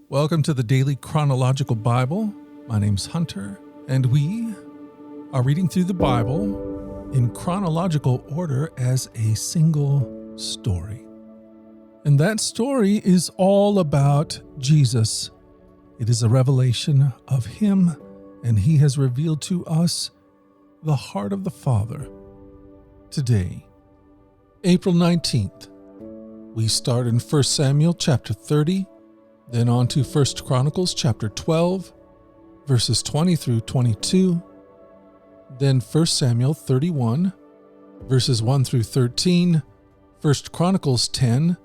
Welcome to the Daily Chronological Bible. My name's Hunter, and we are reading through the Bible in chronological order as a single story. And that story is all about Jesus. It is a revelation of Him, and He has revealed to us the heart of the Father. Today, April 19th, we start in 1 Samuel chapter 30, then on to 1 Chronicles chapter 12, verses 20 through 22, then 1 Samuel 31, verses 1 through 13, 1 Chronicles 10,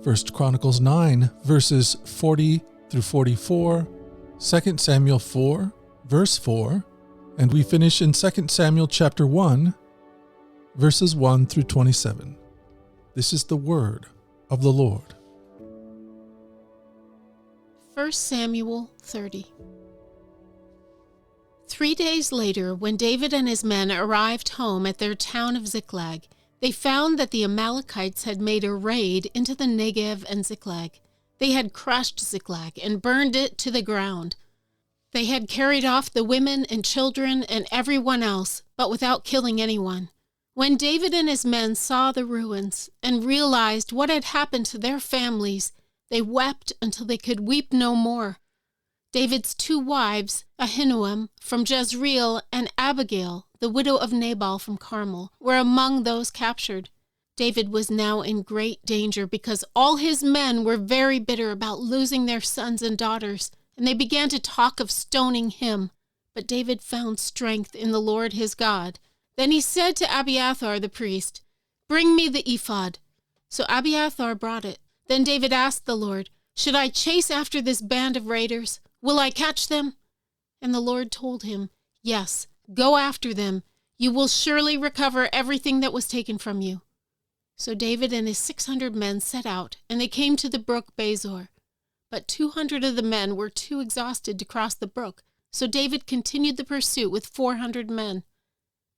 1 Chronicles 9, verses 40 through 44, 2 Samuel 4, verse 4, and we finish in 2 Samuel chapter 1, verses 1 through 27. This is the word of the Lord. 1 Samuel 30. 3 days later, when David and his men arrived home at their town of Ziklag, they found that the Amalekites had made a raid into the Negev and Ziklag. They had crushed Ziklag and burned it to the ground. They had carried off the women and children and everyone else, but without killing anyone. When David and his men saw the ruins and realized what had happened to their families, they wept until they could weep no more. David's two wives, Ahinoam from Jezreel and Abigail, the widow of Nabal from Carmel, were among those captured. David was now in great danger because all his men were very bitter about losing their sons and daughters, and they began to talk of stoning him. But David found strength in the Lord his God. Then he said to Abiathar the priest, "Bring me the ephod." So Abiathar brought it. Then David asked the Lord, "Should I chase after this band of raiders? Will I catch them?" And the Lord told him, "Yes, go after them. You will surely recover everything that was taken from you." So David and his 600 men set out, and they came to the brook Bezor. But 200 of the men were too exhausted to cross the brook, so David continued the pursuit with 400 men.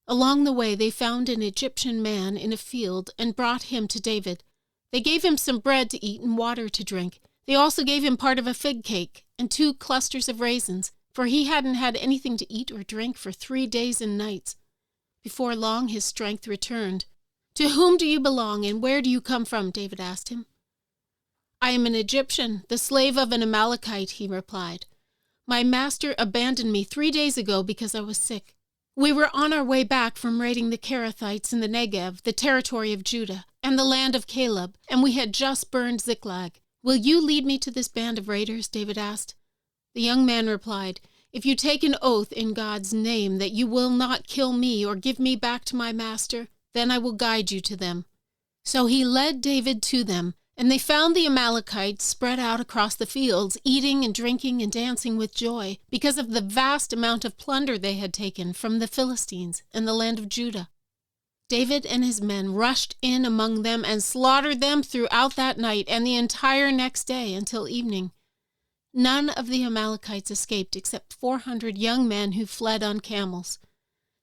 Along the way they found an Egyptian man in a field and brought him to David. They gave him some bread to eat and water to drink. They also gave him part of a fig cake and 2 clusters of raisins, for he hadn't had anything to eat or drink for 3 days and nights. Before long his strength returned. "To whom do you belong and where do you come from?" David asked him. "I am an Egyptian, the slave of an Amalekite," he replied. "My master abandoned me 3 days ago because I was sick. We were on our way back from raiding the Kerethites in the Negev, the territory of Judah, and the land of Caleb, and we had just burned Ziklag. Will you lead me to this band of raiders?" David asked. The young man replied, "If you take an oath in God's name that you will not kill me or give me back to my master, then I will guide you to them." So he led David to them, and they found the Amalekites spread out across the fields, eating and drinking and dancing with joy because of the vast amount of plunder they had taken from the Philistines and the land of Judah. David and his men rushed in among them and slaughtered them throughout that night and the entire next day until evening. None of the Amalekites escaped except 400 young men who fled on camels.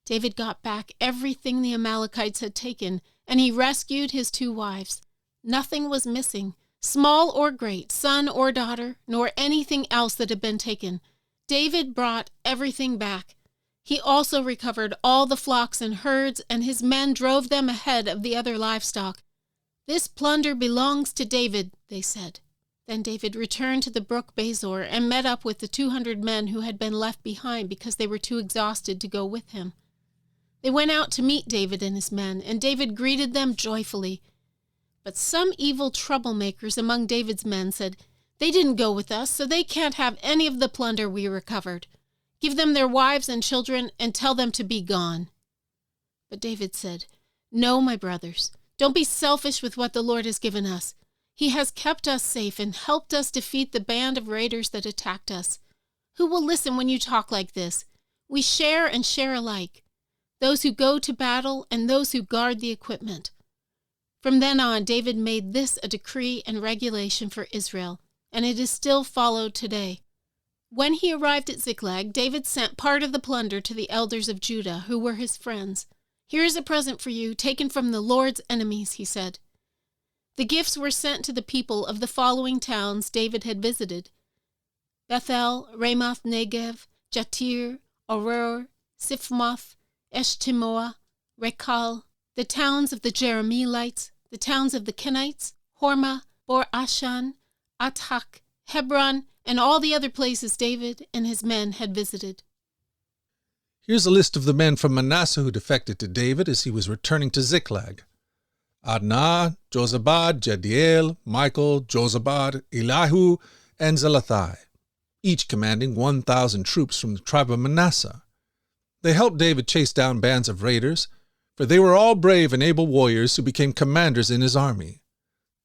David got back everything the Amalekites had taken, and he rescued his 2 wives. Nothing was missing, small or great, son or daughter, nor anything else that had been taken. David brought everything back. He also recovered all the flocks and herds, and his men drove them ahead of the other livestock. "This plunder belongs to David," they said. Then David returned to the brook Bezor and met up with the 200 men who had been left behind because they were too exhausted to go with him. They went out to meet David and his men, and David greeted them joyfully. But some evil troublemakers among David's men said, "They didn't go with us, so they can't have any of the plunder we recovered. Give them their wives and children and tell them to be gone." But David said, "No, my brothers, don't be selfish with what the Lord has given us. He has kept us safe and helped us defeat the band of raiders that attacked us. Who will listen when you talk like this? We share and share alike, those who go to battle and those who guard the equipment." From then on, David made this a decree and regulation for Israel, and it is still followed today. When he arrived at Ziklag, David sent part of the plunder to the elders of Judah, who were his friends. "Here is a present for you, taken from the Lord's enemies," he said. The gifts were sent to the people of the following towns David had visited: Bethel, Ramoth Negev, Jatir, Aroer, Siphmoth, Eshtemoa, Rekal, the towns of the Jerahmeelites, the towns of the Kenites, Hormah, Bor-Ashan, Athak, Hebron, and all the other places David and his men had visited. Here's a list of the men from Manasseh who defected to David as he was returning to Ziklag. Adnah, Jozabad, Jediel, Michael, Jozabad, Elihu, and Zelathai, each commanding 1,000 troops from the tribe of Manasseh. They helped David chase down bands of raiders, for they were all brave and able warriors who became commanders in his army.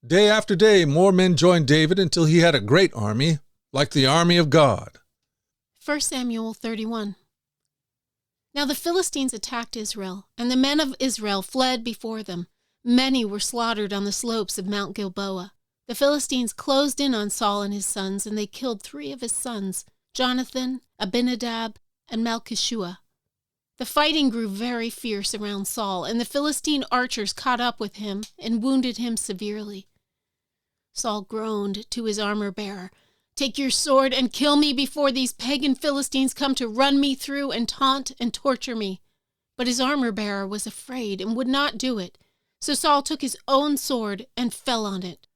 Day after day, more men joined David until he had a great army, like the army of God. 1 Samuel 31. Now the Philistines attacked Israel, and the men of Israel fled before them. Many were slaughtered on the slopes of Mount Gilboa. The Philistines closed in on Saul and his sons, and they killed 3 of his sons, Jonathan, Abinadab, and Malchishua. The fighting grew very fierce around Saul, and the Philistine archers caught up with him and wounded him severely. Saul groaned to his armor-bearer, "Take your sword and kill me before these pagan Philistines come to run me through and taunt and torture me." But his armor-bearer was afraid and would not do it. So Saul took his own sword and fell on it.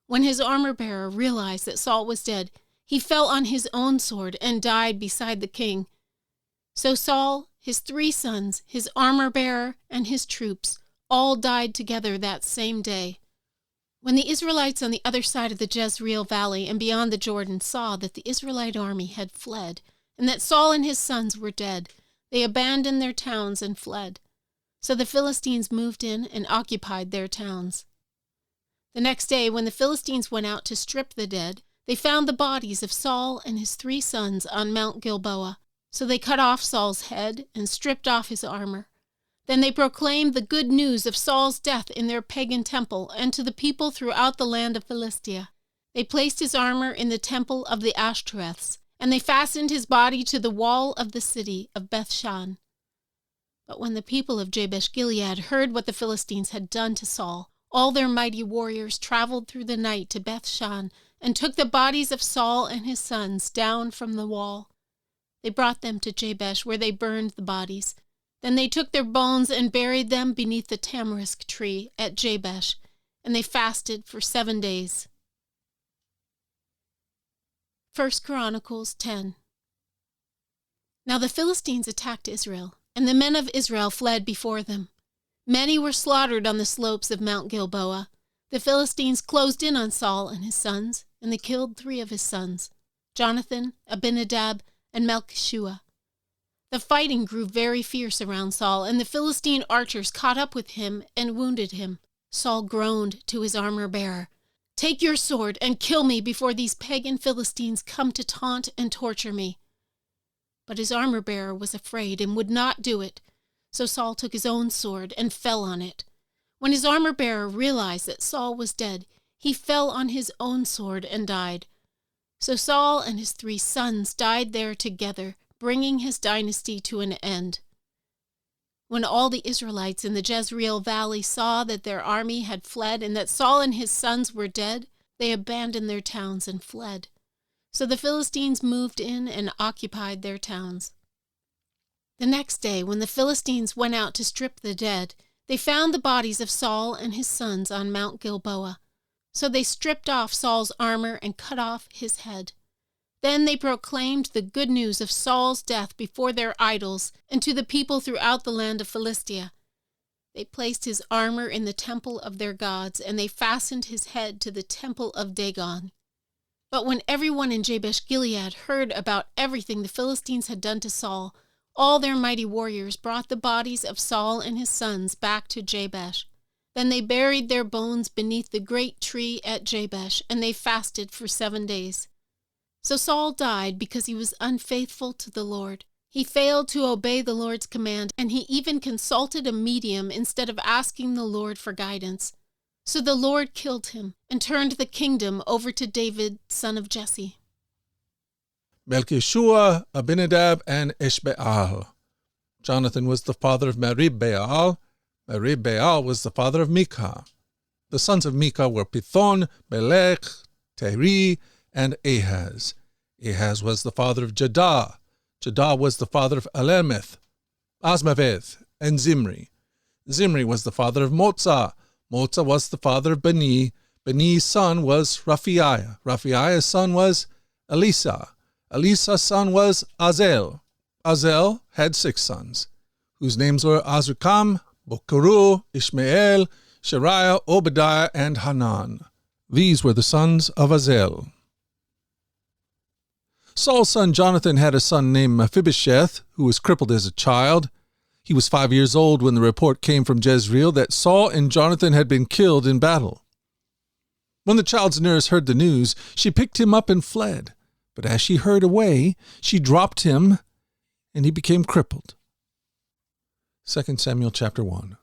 When his armor-bearer realized that Saul was dead, he fell on his own sword and died beside the king. So Saul, his 3 sons, his armor-bearer, and his troops all died together that same day. When the Israelites on the other side of the Jezreel Valley and beyond the Jordan saw that the Israelite army had fled, and that Saul and his sons were dead, they abandoned their towns and fled. So the Philistines moved in and occupied their towns. The next day, when the Philistines went out to strip the dead, they found the bodies of Saul and his 3 sons on Mount Gilboa. So they cut off Saul's head and stripped off his armor. Then they proclaimed the good news of Saul's death in their pagan temple and to the people throughout the land of Philistia. They placed his armor in the temple of the Ashtoreths, and they fastened his body to the wall of the city of Bethshan. But when the people of Jabesh-Gilead heard what the Philistines had done to Saul, all their mighty warriors traveled through the night to Bethshan and took the bodies of Saul and his sons down from the wall. They brought them to Jabesh, where they burned the bodies. Then they took their bones and buried them beneath the tamarisk tree at Jabesh, and they fasted for 7 days. 1 Chronicles 10. Now the Philistines attacked Israel, and the men of Israel fled before them. Many were slaughtered on the slopes of Mount Gilboa. The Philistines closed in on Saul and his sons, and they killed 3 of his sons, Jonathan, Abinadab, and Malchishua. The fighting grew very fierce around Saul, and the Philistine archers caught up with him and wounded him. Saul groaned to his armor-bearer, "Take your sword and kill me before these pagan Philistines come to taunt and torture me." But his armor-bearer was afraid and would not do it. So Saul took his own sword and fell on it. When his armor-bearer realized that Saul was dead, he fell on his own sword and died. So Saul and his 3 sons died there together, bringing his dynasty to an end. When all the Israelites in the Jezreel Valley saw that their army had fled and that Saul and his sons were dead, they abandoned their towns and fled. So the Philistines moved in and occupied their towns. The next day, when the Philistines went out to strip the dead, they found the bodies of Saul and his sons on Mount Gilboa. So they stripped off Saul's armor and cut off his head. Then they proclaimed the good news of Saul's death before their idols and to the people throughout the land of Philistia. They placed his armor in the temple of their gods, and they fastened his head to the temple of Dagon. But when everyone in Jabesh-Gilead heard about everything the Philistines had done to Saul, all their mighty warriors brought the bodies of Saul and his sons back to Jabesh. Then they buried their bones beneath the great tree at Jabesh, and they fasted for 7 days. So Saul died because he was unfaithful to the Lord. He failed to obey the Lord's command, and he even consulted a medium instead of asking the Lord for guidance. So the Lord killed him and turned the kingdom over to David, son of Jesse. Malchishua, Abinadab, and Ishbaal. Jonathan was the father of Merib-Baal. Merib-Baal was the father of Micah. The sons of Micah were Pithon, Melech, Teri, and Ahaz. Ahaz was the father of Jadah. Jadah was the father of Alemeth, Asmaveth, and Zimri. Zimri was the father of Moza. Moza was the father of Bani. Bani's son was Raphiah. Raphiah's son was Elisa. Elisa's son was Azel. Azel had 6 sons, whose names were Azrikam, Bokeru, Ishmael, Shariah, Obadiah, and Hanan. These were the sons of Azel. Saul's son Jonathan had a son named Mephibosheth, who was crippled as a child. He was 5 years old when the report came from Jezreel that Saul and Jonathan had been killed in battle. When the child's nurse heard the news, she picked him up and fled. But as she hurried away, she dropped him, and he became crippled. 2 Samuel chapter 1.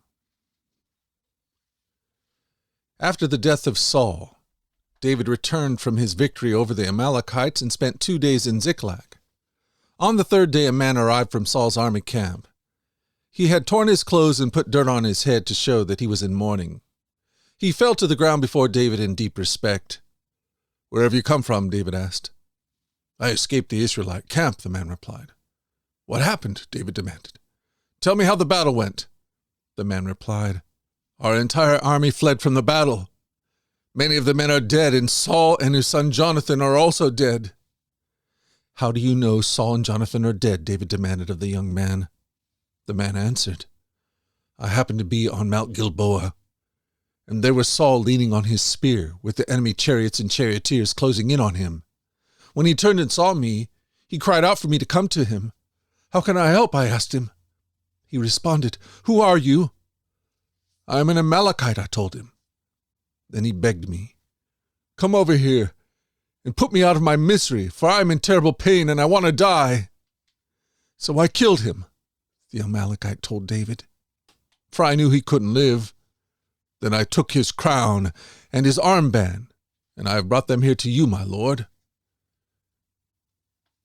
After the death of Saul, David returned from his victory over the Amalekites and spent 2 days in Ziklag. On the 3rd day, a man arrived from Saul's army camp. He had torn his clothes and put dirt on his head to show that he was in mourning. He fell to the ground before David in deep respect. "Where have you come from?" David asked. "I escaped the Israelite camp," the man replied. "What happened?" David demanded. "Tell me how the battle went." The man replied, "Our entire army fled from the battle. Many of the men are dead, and Saul and his son Jonathan are also dead." "How do you know Saul and Jonathan are dead?" David demanded of the young man. The man answered, "I happened to be on Mount Gilboa, and there was Saul leaning on his spear, with the enemy chariots and charioteers closing in on him. When he turned and saw me, he cried out for me to come to him. 'How can I help?' I asked him. He responded, 'Who are you?' 'I am an Amalekite,' I told him. Then he begged me, 'Come over here and put me out of my misery, for I am in terrible pain and I want to die.' So I killed him," the Amalekite told David, "for I knew he couldn't live. Then I took his crown and his armband, and I have brought them here to you, my lord."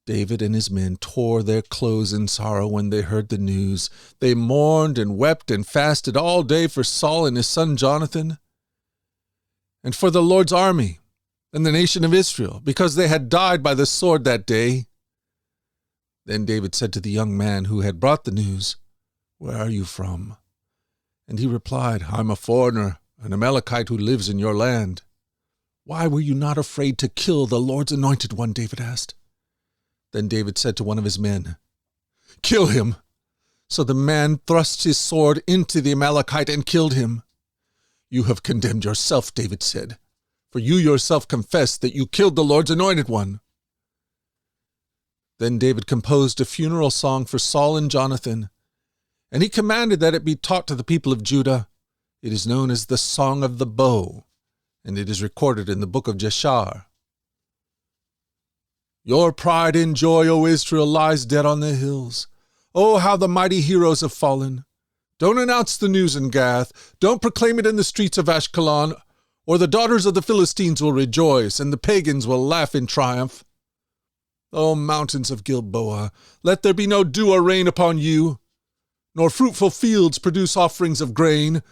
David and his men tore their clothes in sorrow when they heard the news. They mourned and wept and fasted all day for Saul and his son Jonathan, and for the Lord's army and the nation of Israel, because they had died by the sword that day. Then David said to the young man who had brought the news, "Where are you from?" And he replied, "I'm a foreigner, an Amalekite who lives in your land." "Why were you not afraid to kill the Lord's anointed one?" David asked. Then David said to one of his men, "Kill him." So the man thrust his sword into the Amalekite and killed him. "You have condemned yourself," David said, "for you yourself confessed that you killed the Lord's anointed one." Then David composed a funeral song for Saul and Jonathan, and he commanded that it be taught to the people of Judah. It is known as the Song of the Bow, and it is recorded in the book of Jeshar. "Your pride and joy, O Israel, lies dead on the hills. Oh, how the mighty heroes have fallen. Don't announce the news in Gath. Don't proclaim it in the streets of Ashkelon, or the daughters of the Philistines will rejoice, and the pagans will laugh in triumph. O mountains of Gilboa, let there be no dew or rain upon you, nor fruitful fields produce offerings of grain,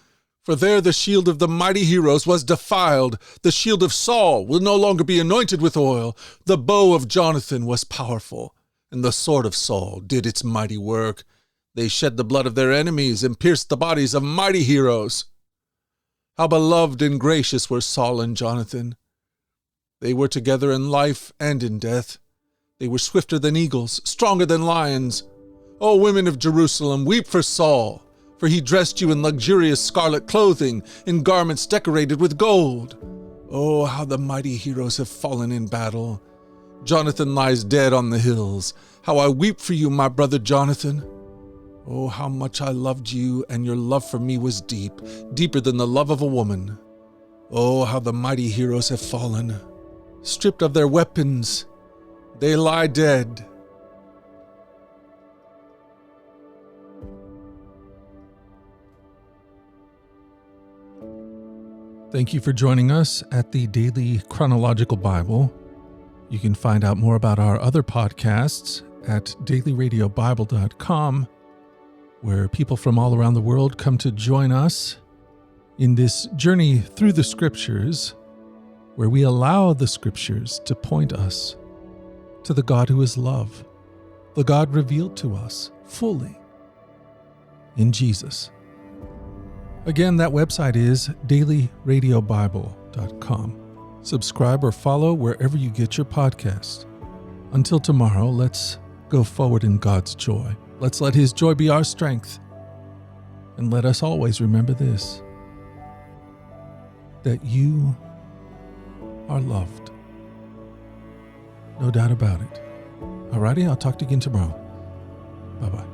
for there the shield of the mighty heroes was defiled. The shield of Saul will no longer be anointed with oil. The bow of Jonathan was powerful, and the sword of Saul did its mighty work. They shed the blood of their enemies and pierced the bodies of mighty heroes. How beloved and gracious were Saul and Jonathan. They were together in life and in death. They were swifter than eagles, stronger than lions. O women of Jerusalem, weep for Saul, for he dressed you in luxurious scarlet clothing, in garments decorated with gold. Oh, how the mighty heroes have fallen in battle. Jonathan lies dead on the hills. How I weep for you, my brother Jonathan. Oh, how much I loved you, and your love for me was deep, deeper than the love of a woman. Oh, how the mighty heroes have fallen. Stripped of their weapons, they lie dead. Thank you for joining us at the Daily Chronological Bible. You can find out more about our other podcasts at dailyradiobible.com, where people from all around the world come to join us in this journey through the Scriptures, where we allow the Scriptures to point us to the God who is love, the God revealed to us fully in Jesus. Again, that website is dailyradiobible.com. Subscribe or follow wherever you get your podcasts. Until tomorrow, let's go forward in God's joy. Let's let His joy be our strength. And let us always remember this, that you are loved. No doubt about it. Alrighty, I'll talk to you again tomorrow. Bye-bye.